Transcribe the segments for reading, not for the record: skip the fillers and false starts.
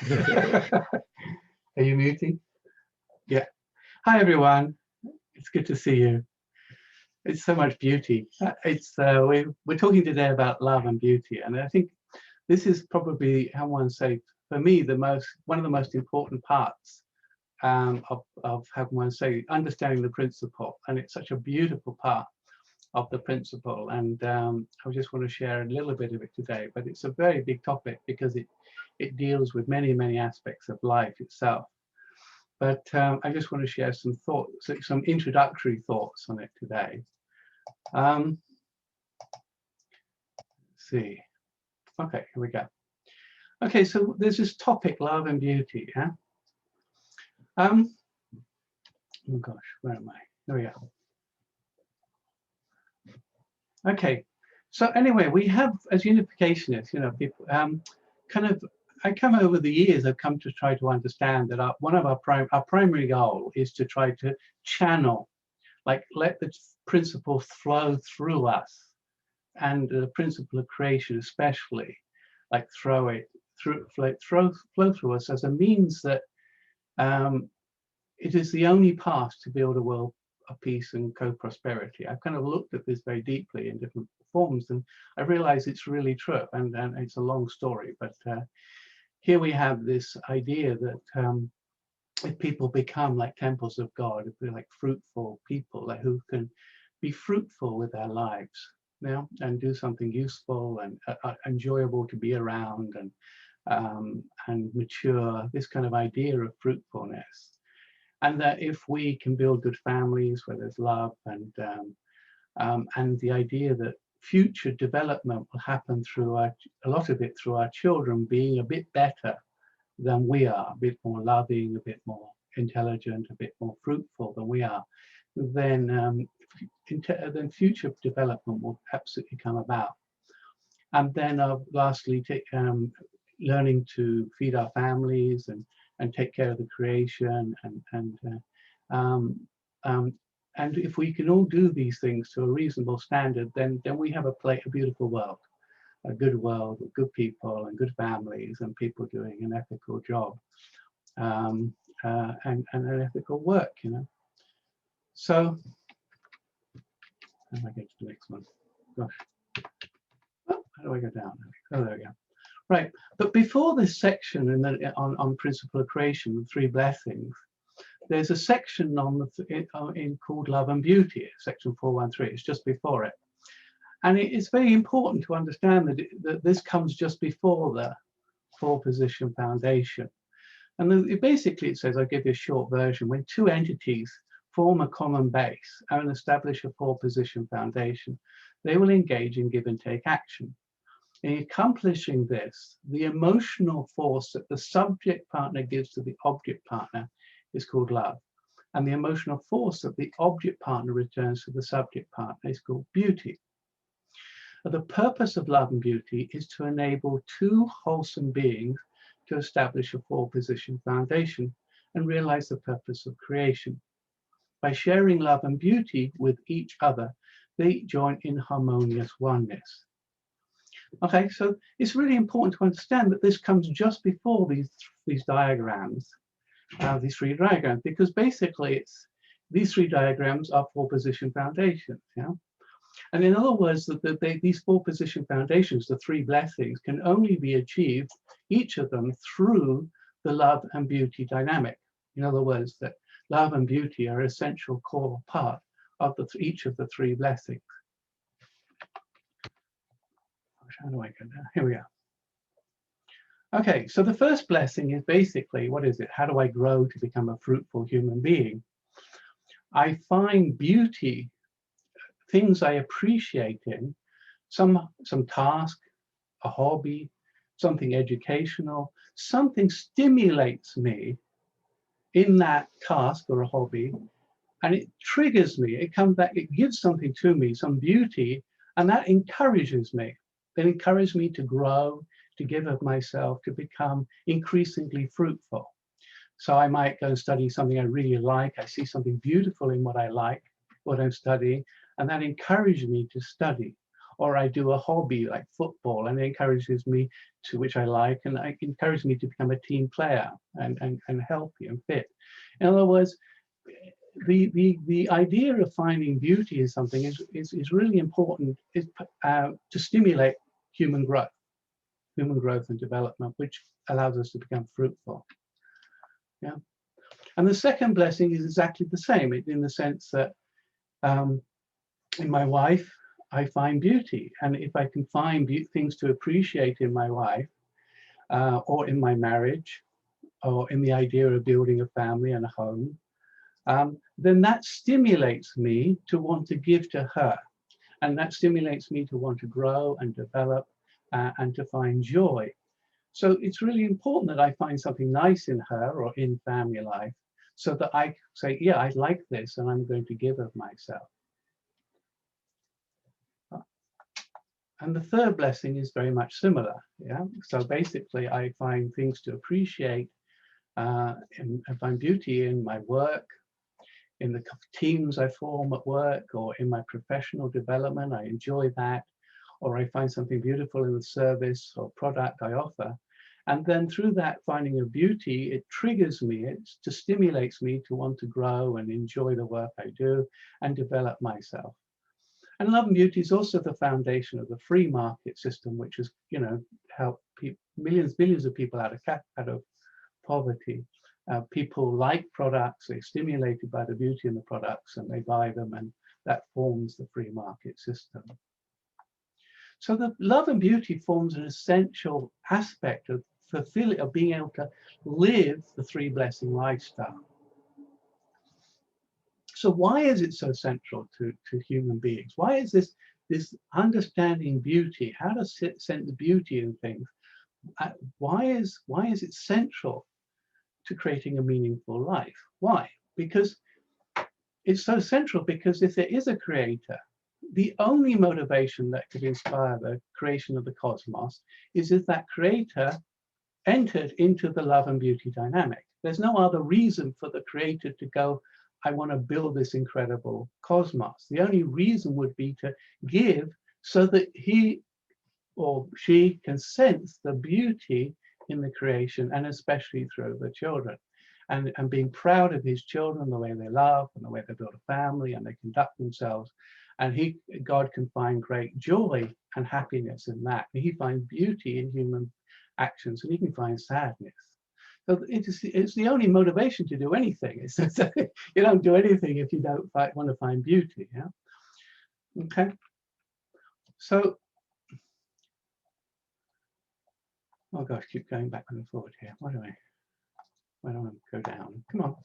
Are you muting? Yeah. Hi, everyone. It's good to see you. It's so much beauty. We're talking today about love and beauty, and I think this is probably, how one say, for me, one of the most important parts of how one say understanding the principle, and it's such a beautiful part of the principle. And I just want to share a little bit of it today, but it's a very big topic because it deals with many aspects of life itself. But I just want to share some thoughts, some introductory thoughts on it today. Let's see. Okay, here we go. Okay, so there's this topic, love and beauty. Yeah. Oh gosh, where am I? Here we go. Okay, so anyway, we have, as unificationists, people I come over the years, I've come to try to understand that one of our primary goal is to try to channel, like let the principle flow through us, and the principle of creation especially, like flow through us as a means that it is the only path to build a world of peace and co-prosperity. I've kind of looked at this very deeply in different forms, and I realize it's really true, and it's a long story, but here we have this idea that if people become like temples of God, if we're like fruitful people, like who can be fruitful with their lives, and do something useful and enjoyable to be around, and mature, this kind of idea of fruitfulness. And that if we can build good families where there's love, and the idea that future development will happen through a lot of it through our children being a bit better than we are, a bit more loving, a bit more intelligent, a bit more fruitful than we are, then future development will absolutely come about. And then lastly, learning to feed our families and take care of the creation, and if we can all do these things to a reasonable standard, then we have a beautiful world, a good world with good people and good families and people doing an ethical job, and an ethical work, So, how do I get to the next one? Gosh, how do I go down? Oh, there we go. Right, but before this section on principle of creation, the three blessings, there's a section called Love and Beauty, section 413. It's just before it, and it's very important to understand that this comes just before the four-position foundation. And basically, it says, I'll give you a short version: when two entities form a common base and establish a four-position foundation, they will engage in give and take action. In accomplishing this, the emotional force that the subject partner gives to the object partner is called love. And the emotional force that the object partner returns to the subject partner is called beauty. The purpose of love and beauty is to enable two wholesome beings to establish a four-position foundation and realize the purpose of creation. By sharing love and beauty with each other, they join in harmonious oneness. Okay, so it's really important to understand that this comes just before these diagrams. These three diagrams, because basically these three diagrams are four-position foundations, and in other words, these four-position foundations, the three blessings, can only be achieved, each of them, through the love and beauty dynamic. In other words, that love and beauty are an essential core part of each of the three blessings. How do I go down? Here we are. Okay, so the first blessing is basically, what is it? How do I grow to become a fruitful human being? I find beauty, things I appreciate in, some task, a hobby, something educational, something stimulates me in that task or a hobby, and it triggers me, it comes back, it gives something to me, some beauty, and that encourages me. It encourages me to grow, to give of myself, to become increasingly fruitful. So I might go and study something I really like. I see something beautiful in what I like, what I'm studying, and that encourages me to study. or I do a hobby like football, and it encourages me to, which I like, and it encourages me to become a team player and healthy and fit. In other words, the idea of finding beauty in something is really important, to stimulate human growth and development, which allows us to become fruitful. Yeah. And the second blessing is exactly the same, in the sense that in my wife, I find beauty. And if I can find things to appreciate in my wife, or in my marriage, or in the idea of building a family and a home, then that stimulates me to want to give to her. And that stimulates me to want to grow and develop and to find joy. So it's really important that I find something nice in her or in family life, so that I say, yeah, I like this and I'm going to give of myself. And the third blessing is very much similar. Yeah. So basically, I find things to appreciate, and I find beauty in my work, in the teams I form at work, or in my professional development. I enjoy that. Or I find something beautiful in the service or product I offer. And then through that finding of beauty, it triggers me, it stimulates me to want to grow and enjoy the work I do and develop myself. And love and beauty is also the foundation of the free market system, which has, helped millions of people out of poverty. People like products, they're stimulated by the beauty in the products, and they buy them, and that forms the free market system. So the love and beauty forms an essential aspect of being able to live the three blessing lifestyle. So why is it so central to human beings? Why is this understanding beauty, how to sense beauty in things, why is it central to creating a meaningful life? Why? Because it's so central, because if there is a creator, the only motivation that could inspire the creation of the cosmos is if that creator entered into the love and beauty dynamic. There's no other reason for the creator to go, I want to build this incredible cosmos. The only reason would be to give, so that he or she can sense the beauty in the creation, and especially through the children. And being proud of his children, the way they love and the way they build a family and they conduct themselves. And God can find great joy and happiness in that. He finds beauty in human actions, and he can find sadness. So it's the only motivation to do anything. You don't do anything if you don't want to find beauty. Yeah. Okay. So, oh gosh, keep going back and forward here. Why don't I go down? Come on.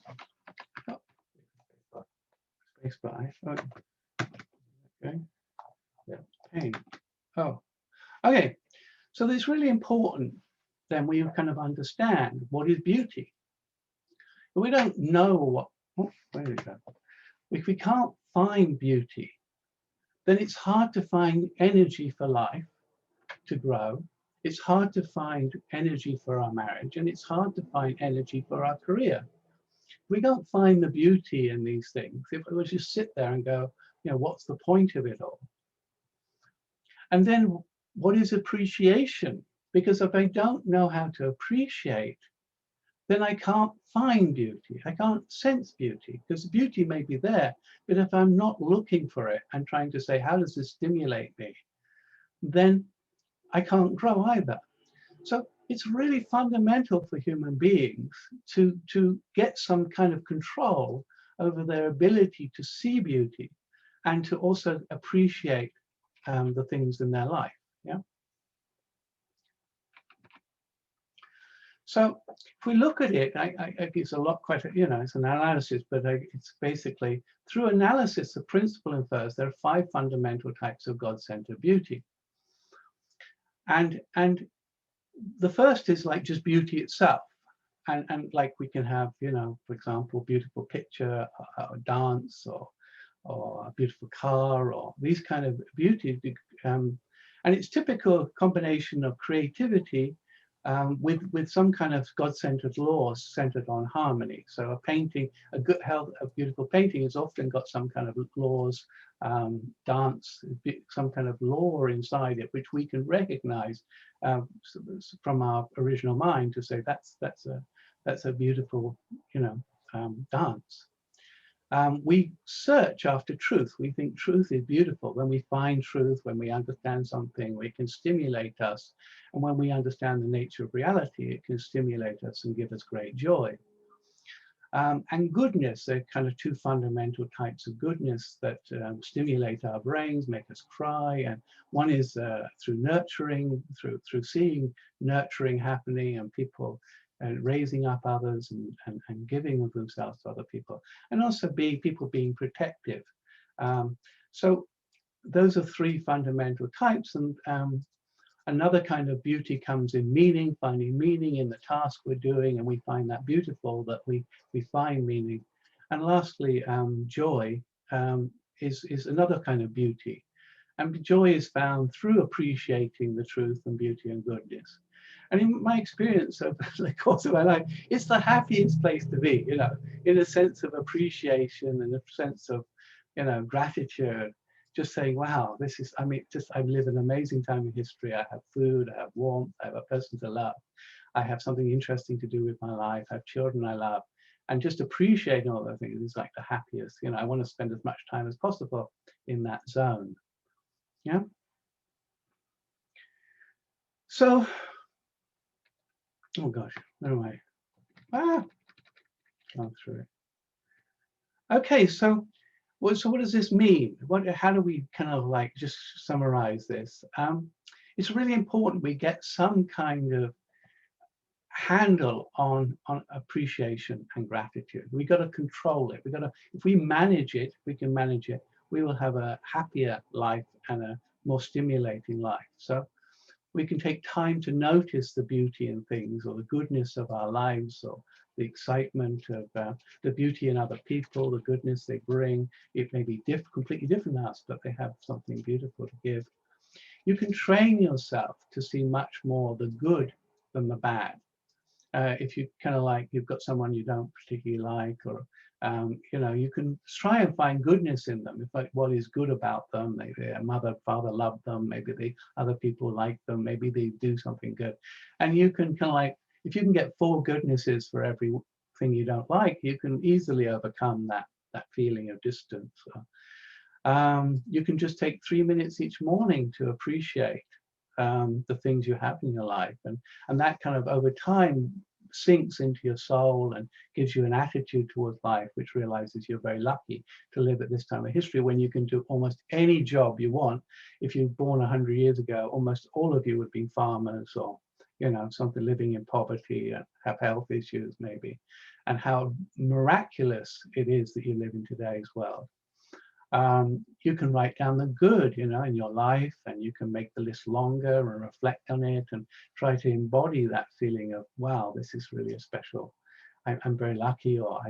Oh. Space bar. Oh. Okay. Yeah. Pain. Oh. Okay. So it's really important then we kind of understand what is beauty. But we don't know what. Oh, where did it go? If we can't find beauty, then it's hard to find energy for life to grow. It's hard to find energy for our marriage, and it's hard to find energy for our career. We don't find the beauty in these things. If we just sit there and go, what's the point of it all? And then what is appreciation? Because if I don't know how to appreciate, then I can't find beauty. I can't sense beauty, because beauty may be there, but if I'm not looking for it and trying to say, how does this stimulate me? Then I can't grow either. So it's really fundamental for human beings to get some kind of control over their ability to see beauty and to also appreciate the things in their life. Yeah. So if we look at it, it's a lot, it's an analysis, but it's basically through analysis, the principle infers there are 5 fundamental types of God-centered beauty. And the first is like just beauty itself. And like we can have, for example, beautiful picture, or dance, or a beautiful car, or these kind of beauty. And it's typical combination of creativity with some kind of God-centered laws centered on harmony. So a painting, a beautiful painting has often got some kind of laws, dance, some kind of law inside it, which we can recognize from our original mind to say that's a beautiful, dance. We search after truth. We think truth is beautiful. When we find truth, when we understand something, it can stimulate us. And when we understand the nature of reality, it can stimulate us and give us great joy. And goodness, there are kind of two fundamental types of goodness that stimulate our brains, make us cry. And one is through nurturing, through seeing nurturing happening and people raising up others and giving of themselves to other people, and also people being protective. So those are three fundamental types. And another kind of beauty comes in meaning, finding meaning in the task we're doing, and we find that beautiful, that we find meaning. And lastly, joy is another kind of beauty. And joy is found through appreciating the truth and beauty and goodness. And in my experience over the course of my life, it's the happiest place to be, in a sense of appreciation and a sense of, gratitude. Just saying, wow, I live an amazing time in history. I have food, I have warmth, I have a person to love. I have something interesting to do with my life. I have children I love. And just appreciating all those things is like the happiest. I want to spend as much time as possible in that zone. Yeah. So, oh gosh, where am I? Gone through it. Okay, so what does this mean? How do we kind of just summarize this? It's really important we get some kind of handle on appreciation and gratitude. We got to control it. If we manage it, we can manage it. We will have a happier life and a more stimulating life. So we can take time to notice the beauty in things, or the goodness of our lives, or the excitement of the beauty in other people, the goodness they bring. It may be completely different than us, but they have something beautiful to give. You can train yourself to see much more the good than the bad. If you kind of you've got someone you don't particularly like, or you can try and find goodness in them. What is good about them? Maybe their mother, father loved them. Maybe the other people like them. Maybe they do something good. And you can kind of if you can get 4 goodnesses for everything you don't like, you can easily overcome that feeling of distance. You can just take 3 minutes each morning to appreciate the things you have in your life, and that kind of over time sinks into your soul and gives you an attitude towards life which realizes you're very lucky to live at this time of history when you can do almost any job you want. If you're born 100 years ago, almost all of you would be farmers, or something, living in poverty and have health issues maybe, and how miraculous it is that you live in today's world. You can write down the good, in your life, and you can make the list longer and reflect on it and try to embody that feeling of, wow, this is really a special. I'm very lucky, or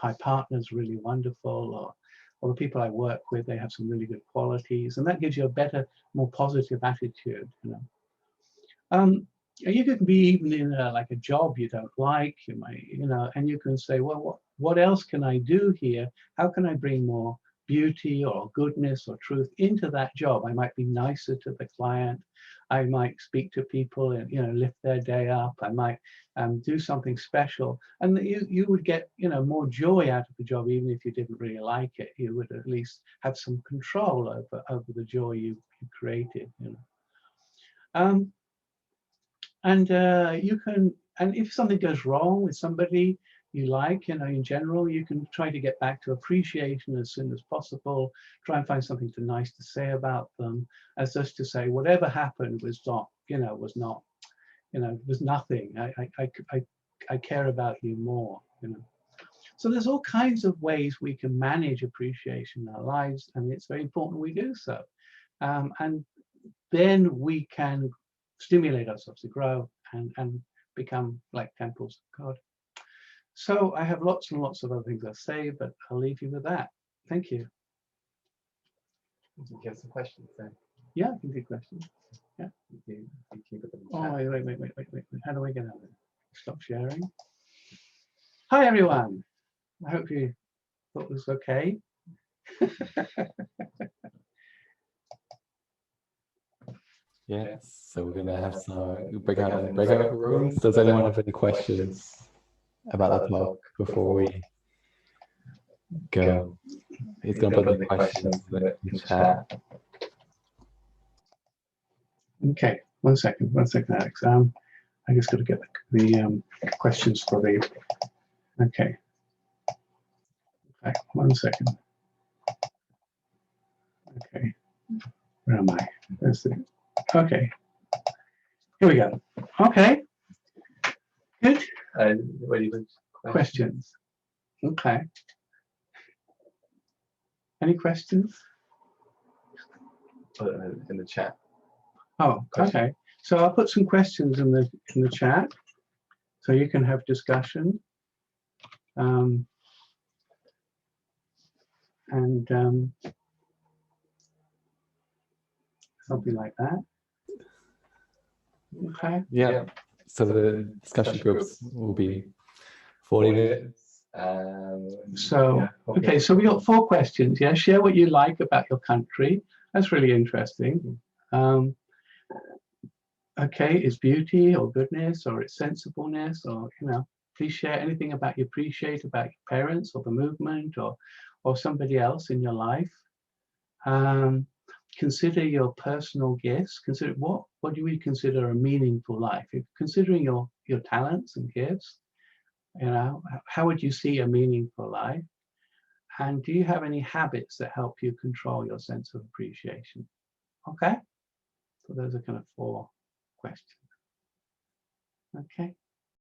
my partner's really wonderful, or the people I work with, they have some really good qualities, and that gives you a better, more positive attitude. You can be even in a job you don't like, you might, and you can say, well, what else can I do here? How can I bring more beauty or goodness or truth into that job? I might be nicer to the client. I might speak to people and lift their day up. I might do something special, and you would get more joy out of the job, even if you didn't really like it. You would at least have some control over the joy you created. And if something goes wrong with somebody you like, in general, you can try to get back to appreciation as soon as possible. Try and find something nice to say about them, as just to say whatever happened was nothing. I care about you more. So there's all kinds of ways we can manage appreciation in our lives, and it's very important we do so. And then we can stimulate ourselves to grow and become like temples of God. So I have lots and lots of other things I say, but I'll leave you with that. Thank you. You can get some questions then. Yeah, I can do questions. Yeah. You keep it in the Oh, chat. wait. How do we get out of it? Stop sharing. Hi, everyone. I hope you thought this was okay. Yeah, so we're gonna have some breakout rooms. Does anyone have any questions about the talk before we go? He's gonna put the questions in the chat. Okay, one second, Alex. I just got to get the questions for the. Okay. Okay, 1 second. Okay, where am I? There's the. Okay. Here we go. Okay. Good. What do you think? Questions. Okay. Any questions? Put it in the chat. Oh, okay. So I'll put some questions in the chat, so you can have discussion, and something like that. Okay. Yeah. So the discussion groups will be 40 minutes. So yeah, okay, so we got 4 questions. Yeah, share what you like about your country. That's really interesting. Okay, it's beauty or goodness or it's sensibleness, or please share anything about you appreciate about your parents or the movement or somebody else in your life. Consider your personal gifts. Consider what do we consider a meaningful life? If considering your talents and gifts, how would you see a meaningful life? And do you have any habits that help you control your sense of appreciation? Okay, so those are kind of 4 questions. Okay.